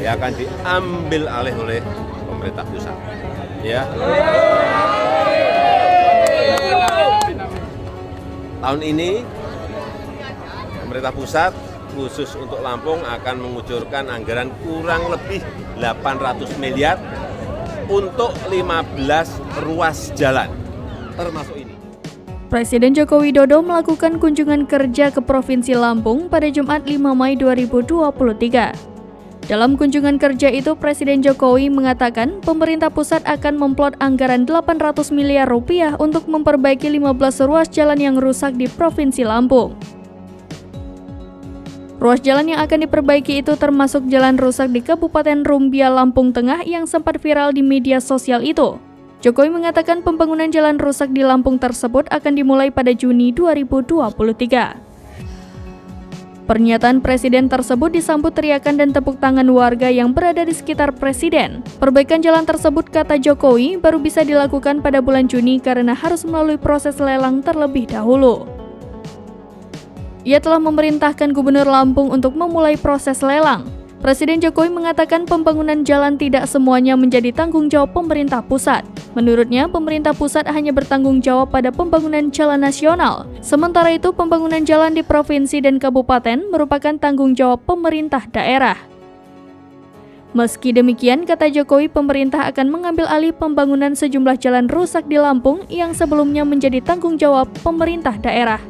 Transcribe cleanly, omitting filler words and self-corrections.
ya akan diambil alih oleh pemerintah pusat. Ya. Tahun ini pemerintah pusat khusus untuk Lampung akan mengucurkan anggaran kurang lebih 800 miliar untuk 15 ruas jalan, termasuk ini. Presiden Joko Widodo melakukan kunjungan kerja ke Provinsi Lampung pada Jumat 5 Mei 2023. Dalam kunjungan kerja itu, Presiden Jokowi mengatakan pemerintah pusat akan memplot anggaran 800 miliar rupiah untuk memperbaiki 15 ruas jalan yang rusak di Provinsi Lampung. Ruas jalan yang akan diperbaiki itu termasuk jalan rusak di Kabupaten Rumbia, Lampung Tengah yang sempat viral di media sosial itu. Jokowi mengatakan pembangunan jalan rusak di Lampung tersebut akan dimulai pada Juni 2023. Pernyataan Presiden tersebut disambut teriakan dan tepuk tangan warga yang berada di sekitar Presiden. Perbaikan jalan tersebut, kata Jokowi, baru bisa dilakukan pada bulan Juni karena harus melalui proses lelang terlebih dahulu. Ia telah memerintahkan Gubernur Lampung untuk memulai proses lelang. Presiden Jokowi mengatakan pembangunan jalan tidak semuanya menjadi tanggung jawab pemerintah pusat. Menurutnya, pemerintah pusat hanya bertanggung jawab pada pembangunan jalan nasional. Sementara itu, pembangunan jalan di provinsi dan kabupaten merupakan tanggung jawab pemerintah daerah. Meski demikian, kata Jokowi, pemerintah akan mengambil alih pembangunan sejumlah jalan rusak di Lampung yang sebelumnya menjadi tanggung jawab pemerintah daerah.